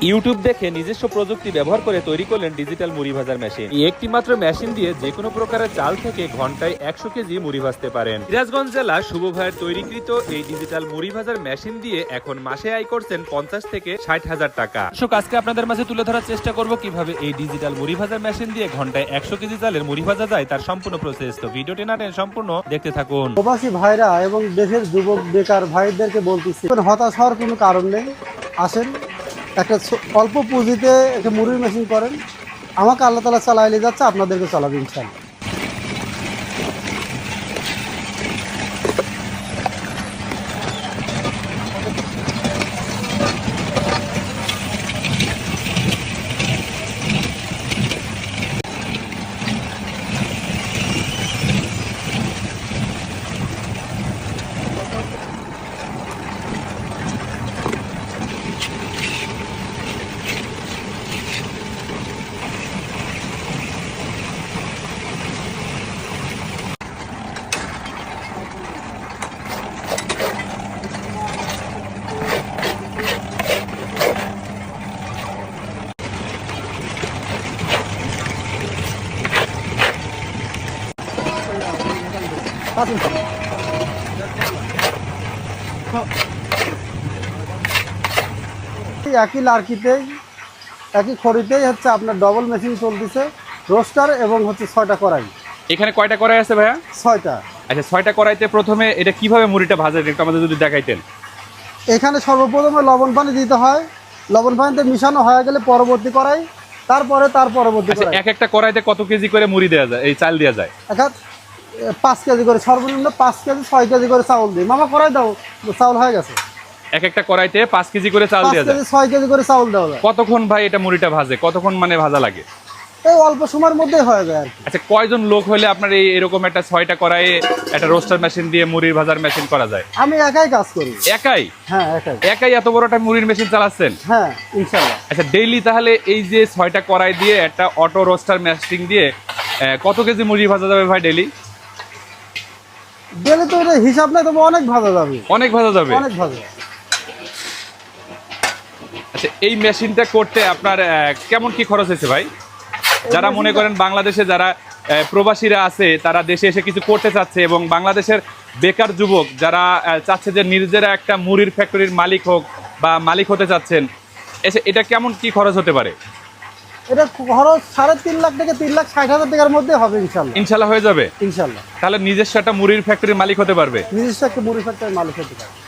YouTube দেখে নিজস্ব প্রযুক্তি ব্যবহার করে তৈরি করলেন ডিজিটাল মুড়ি ভাজার মেশিন। একটি মাত্র মেশিন দিয়ে যে কোনো প্রকারের চাল থেকে ঘন্টায় 100 কেজি মুড়ি ভাজতে পারেন। সিরাজগঞ্জ জেলা শুভ ভাইয়ের তৈরিকৃত এই ডিজিটাল মুড়ি ভাজার মেশিন দিয়ে এখন মাসে আয় করছেন 50 থেকে 60,000 টাকা। আজকে আপনাদের মাঝে তুলে ধরার চেষ্টা করব কিভাবে এই ডিজিটাল মুড়ি ভাজার মেশিন দিয়ে ঘন্টায় 100 কেজি চালের মুড়ি ভাজা যায় তার সম্পূর্ণ প্রসেস। তো ভিডিওটি না টেনে সম্পূর্ণ দেখতে থাকুন। প্রবাসী ভাইরা এবং দেশের যুবক বেকার ভাইদেরকে বলতেছি, হতাশ হওয়ার কোনো কারণ নেই। আসেন, একটা অল্প পুঁজিতে একটা মুড়ির মেশিন করেন। আমাকে আল্লাহ তাআলা চালাইলে যাচ্ছে, আপনাদেরকে চালাবে ইনশাআল্লাহ। একই লার্কিতেই একই খড়িতেই হচ্ছে আপনার ডবল মেশিন চলতেছে, রোস্টার এবং হচ্ছে 6টা কড়াই। এখানে কয়টা কড়াই আছে ভাইয়া? 6টা। আচ্ছা, 6টা কড়াইতে প্রথমে এটা কিভাবে মুড়িটা ভাজেন একটু আমাদের যদি দেখাইতেন। এখানে সর্বপ্রথমে লবণ পানি দিতে হয়, লবণ পানিতে মিশানো হয়ে গেলে পরবর্তী কড়াই, তারপরে তার পরবর্তী কড়াই। এক একটা কড়াইতে কত কেজি করে মুড়ি দেওয়া যায়, এই চাল দেওয়া যায়? 5 কেজি করে, সর্বনিম্ন 5 কেজি 6 কেজি করে চাউল দিই। মামা কড়াই দাও, চাউল হয়ে গেছে। এক একটা কড়াইতে 5 কেজি করে চাল দেওয়া যায়, 6 কেজি করে চাউল দেওয়া যায়। কতক্ষণ ভাই এটা মুড়িটা ভাজে, কতক্ষণ মানে ভাজা লাগে? এই অল্প সময়ের মধ্যেই হয়ে যায় আর কি। আচ্ছা, কয়জন লোক হলে আপনার এরকম একটা 6টা কড়াইয়ে একটা রোস্টার মেশিন দিয়ে মুড়ির ভাজার মেশিন করা যায়? আমি একাই কাজ করি। একাই? হ্যাঁ, একাই। একাই এত বড় একটা মুড়ির মেশিন চালাচ্ছেন? হ্যাঁ, ইনশাআল্লাহ। আচ্ছা, ডেইলি তাহলে এই যে 6টা কড়াই দিয়ে একটা অটো রোস্টার মেশিন দিয়ে কত কেজি মুড়ি ভাজা যাবে ভাই ডেইলি? ডেলি তো এটা হিসাব নাই, তবে অনেক ভাজা যাবে। অনেক ভাজা যাবে? অনেক ভাজা। আচ্ছা, এই মেশিনটা করতে আপনার কেমন কি খরচ হয়েছে ভাই? যারা মনে করেন বাংলাদেশে যারা প্রবাসীরা আছে, তারা দেশে এসে কিছু করতে চাচ্ছে এবং বাংলাদেশের বেকার যুবক যারা চাচ্ছে যে নিজেরা একটা মুড়ির ফ্যাক্টরির মালিক হোক বা মালিক হতে চাচ্ছেন, এটা কেমন কি খরচ হতে পারে? এটা খরচ 3.5 লাখ থেকে 3,60,000 টাকার মধ্যে হবে ইনশাআল্লাহ। ইনশাআল্লাহ হয়ে যাবে? ইনশাআল্লাহ। তাহলে নিজস্ব একটা মুড়ির ফ্যাক্টরির মালিক হতে পারবে? নিজস্ব একটা মুড়ি ফ্যাক্টরির মালিক হতে পারবে।